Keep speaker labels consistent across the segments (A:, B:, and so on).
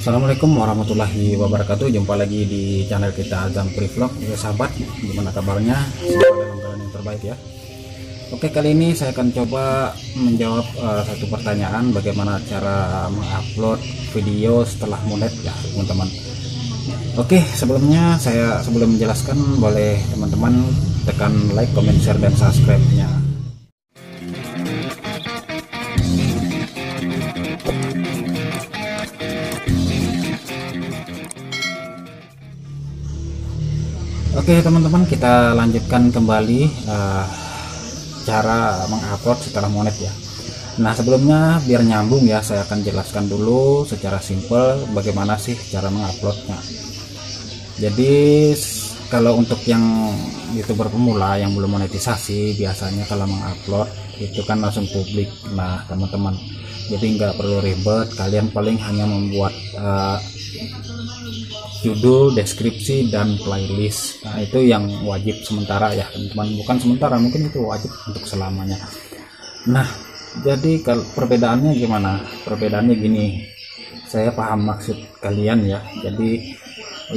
A: Assalamualaikum warahmatullahi wabarakatuh. Jumpa lagi di channel kita Azam Vlog. Ya sahabat, gimana kabarnya? Semoga dalam keadaan yang terbaik ya. Oke, kali ini saya akan coba menjawab satu pertanyaan, bagaimana cara mengupload video setelah monet ya teman-teman. Oke, sebelumnya sebelum menjelaskan, boleh teman-teman tekan like, comment, share, dan subscribe-nya. Oke teman-teman, kita lanjutkan kembali cara mengupload setelah monet ya. Nah sebelumnya biar nyambung ya, saya akan jelaskan dulu secara simple bagaimana sih cara menguploadnya. Jadi kalau untuk yang YouTuber pemula yang belum monetisasi, biasanya kalau mengupload itu kan langsung publik. Nah teman-teman, jadi nggak perlu ribet, kalian paling hanya membuat judul, deskripsi, dan playlist. Nah itu yang wajib sementara ya teman-teman, bukan sementara, mungkin itu wajib untuk selamanya. Nah jadi kalau perbedaannya gimana? Perbedaannya gini, saya paham maksud kalian ya. Jadi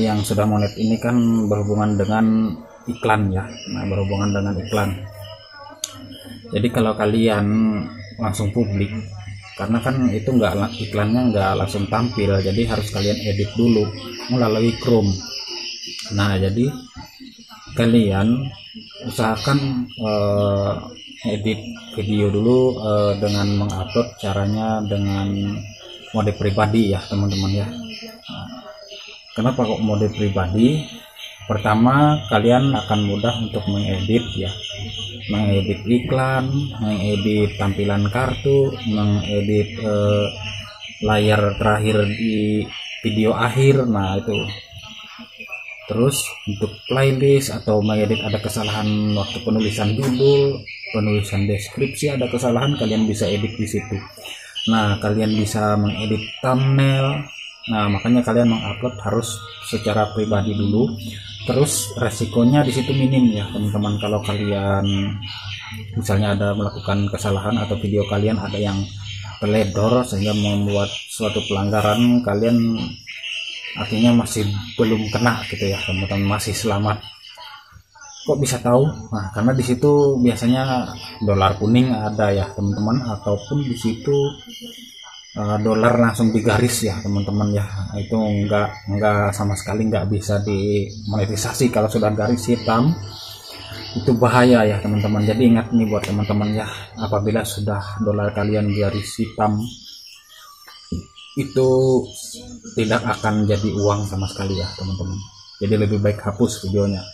A: yang sudah monet ini kan berhubungan dengan iklan ya. Nah berhubungan dengan iklan. Jadi kalau kalian langsung publik, karena kan itu iklannya nggak langsung tampil, jadi harus kalian edit dulu melalui Chrome. Nah jadi kalian usahakan edit video dulu dengan mengupload, caranya dengan mode pribadi ya teman-teman ya. Kenapa kok mode pribadi? Pertama, kalian akan mudah untuk mengedit ya, mengedit iklan, mengedit tampilan kartu, mengedit layar terakhir di video akhir. Nah itu. Terus untuk playlist atau mengedit ada kesalahan waktu penulisan judul, penulisan deskripsi ada kesalahan, kalian bisa edit di situ. Nah kalian bisa mengedit thumbnail. Nah makanya kalian mengupload harus secara pribadi dulu. Terus resikonya di situ minim ya teman-teman. Kalau kalian misalnya ada melakukan kesalahan atau video kalian ada yang teledor sehingga membuat suatu pelanggaran, kalian artinya masih belum kena gitu ya teman-teman, masih selamat. Kok bisa tahu? Nah karena di situ biasanya dolar kuning ada ya teman-teman, ataupun di situ dolar langsung digaris ya teman-teman ya. Itu enggak sama sekali nggak bisa dimonetisasi kalau sudah garis hitam. Itu bahaya ya teman-teman. Jadi ingat nih buat teman-teman ya, apabila sudah dolar kalian garis hitam, itu tidak akan jadi uang sama sekali ya teman-teman. Jadi lebih baik hapus videonya.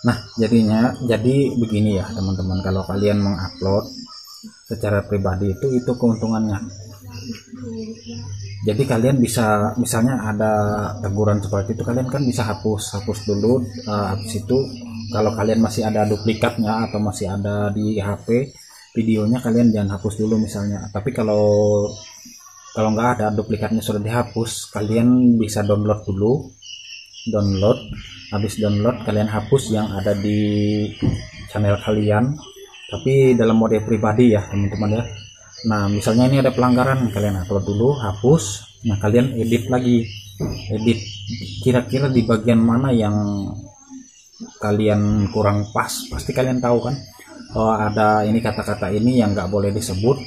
A: Nah jadi begini ya teman-teman, kalau kalian mengupload secara pribadi itu keuntungannya. Jadi kalian bisa, misalnya ada teguran seperti itu, kalian kan bisa hapus dulu. Habis itu kalau kalian masih ada duplikatnya atau masih ada di HP videonya, kalian jangan hapus dulu misalnya. Tapi kalau nggak ada duplikatnya sudah dihapus, kalian bisa download dulu. Habis download kalian hapus yang ada di channel kalian, tapi dalam mode pribadi ya teman-teman ya. Nah misalnya ini ada pelanggaran, kalian upload dulu, hapus. Nah kalian edit lagi, edit kira-kira di bagian mana yang kalian kurang pas. Pasti kalian tahu kan, oh ada ini kata-kata ini yang nggak boleh disebut,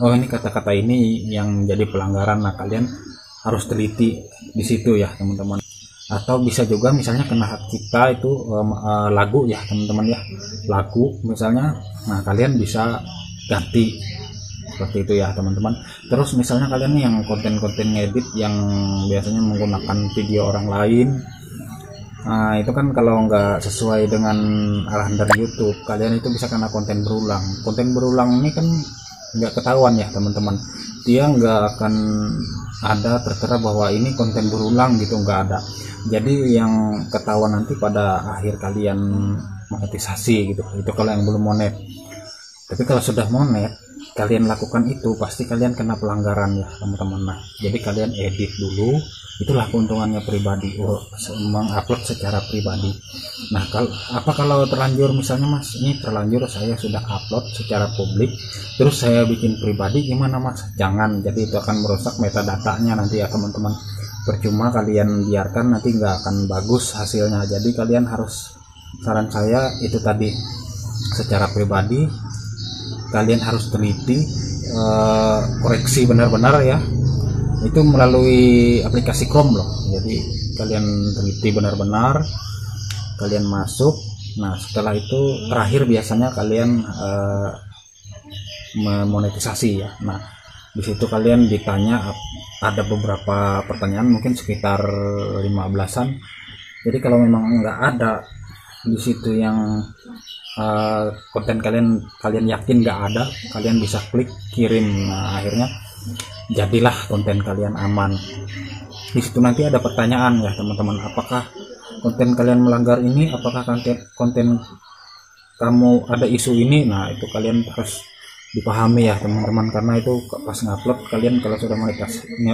A: oh ini kata-kata ini yang jadi pelanggaran. Nah kalian harus teliti di situ ya teman-teman. Atau bisa juga misalnya kena hak cipta itu lagu ya teman-teman ya, lagu misalnya. Nah kalian bisa ganti seperti itu ya teman-teman. Terus misalnya kalian nih yang konten-konten ngedit yang biasanya menggunakan video orang lain, nah itu kan kalau nggak sesuai dengan arahan dari YouTube, kalian itu bisa kena konten berulang. Konten berulang ini kan nggak ketahuan ya teman-teman, dia nggak akan ada tertera bahwa ini konten berulang gitu, nggak ada. Jadi yang ketahuan nanti pada akhir kalian monetisasi gitu. Itu kalau yang belum monet. Tapi kalau sudah monet, kalian lakukan itu pasti kalian kena pelanggaran ya teman-teman. Nah jadi kalian edit dulu, itulah keuntungannya pribadi, mengupload secara pribadi. Nah kalau terlanjur, misalnya mas ini terlanjur saya sudah upload secara publik terus saya bikin pribadi, gimana mas? Jangan, jadi itu akan merusak metadatanya nanti ya teman-teman. Percuma kalian biarkan, nanti nggak akan bagus hasilnya. Jadi kalian harus, saran saya itu tadi, secara pribadi kalian harus teliti, koreksi benar-benar ya, itu melalui aplikasi Chrome loh. Jadi kalian teliti benar-benar, kalian masuk. Nah setelah itu terakhir biasanya kalian memonetisasi ya. Nah di situ kalian ditanya, ada beberapa pertanyaan mungkin sekitar 15-an. Jadi kalau memang nggak ada di situ yang konten kalian yakin nggak ada, kalian bisa klik kirim. Nah akhirnya jadilah konten kalian aman. Di situ nanti ada pertanyaan ya teman-teman, apakah konten kalian melanggar ini, apakah konten kamu ada isu ini. Nah itu kalian harus dipahami ya teman-teman, karena itu pas ngupload kalian kalau sudah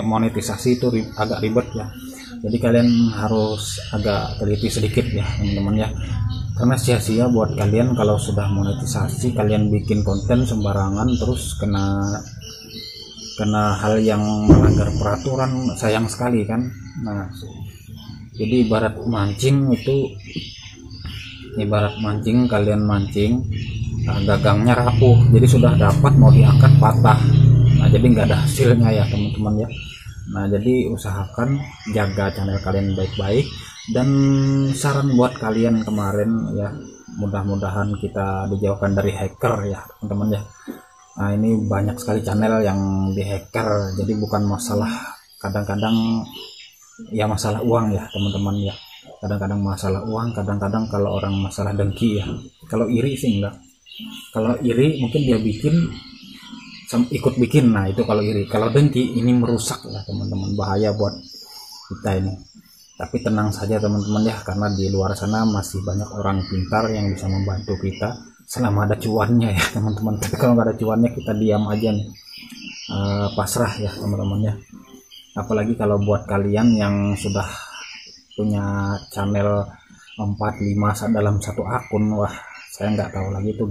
A: monetisasi itu agak ribet ya. Jadi kalian harus agak teliti sedikit ya teman-teman ya, karena sia-sia buat kalian kalau sudah monetisasi kalian bikin konten sembarangan terus kena hal yang melanggar peraturan, sayang sekali kan. Nah jadi ibarat mancing, kalian mancing, gagangnya rapuh, jadi sudah dapat mau diangkat patah. Nah jadi nggak ada hasilnya ya teman-teman ya. Nah jadi usahakan jaga channel kalian baik-baik. Dan saran buat kalian kemarin ya, mudah-mudahan kita dijauhkan dari hacker ya teman-teman ya. Nah ini banyak sekali channel yang dihacker, jadi bukan masalah, kadang-kadang ya masalah uang ya teman-teman ya. Kadang-kadang masalah uang, kadang-kadang kalau orang masalah dengki ya. Kalau iri sih enggak. Kalau iri mungkin dia bikin ikut bikin, nah itu kalau iri. Kalau dengki ini merusak ya teman-teman, bahaya buat kita ini. Tapi tenang saja teman-teman ya, karena di luar sana masih banyak orang pintar yang bisa membantu kita selama ada cuannya ya teman-teman. Tapi kalau nggak ada cuannya kita diam aja nih, pasrah ya teman-teman ya. Apalagi kalau buat kalian yang sudah punya channel 4-5 dalam satu akun, wah saya nggak tahu lagi itu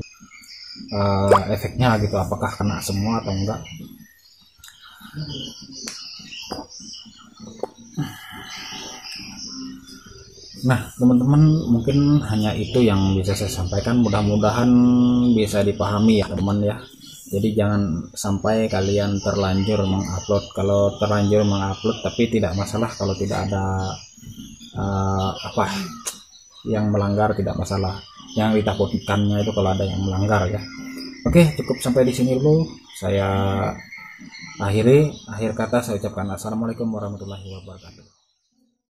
A: efeknya gitu, apakah kena semua atau enggak. Nah teman-teman, mungkin hanya itu yang bisa saya sampaikan, mudah-mudahan bisa dipahami ya teman ya. Jadi jangan sampai kalian terlanjur mengupload. Kalau terlanjur mengupload tapi tidak masalah, kalau tidak ada yang melanggar tidak masalah. Yang ditakutkannya itu kalau ada yang melanggar ya. Oke, cukup sampai di sini dulu. Saya akhir kata saya ucapkan assalamualaikum warahmatullahi wabarakatuh.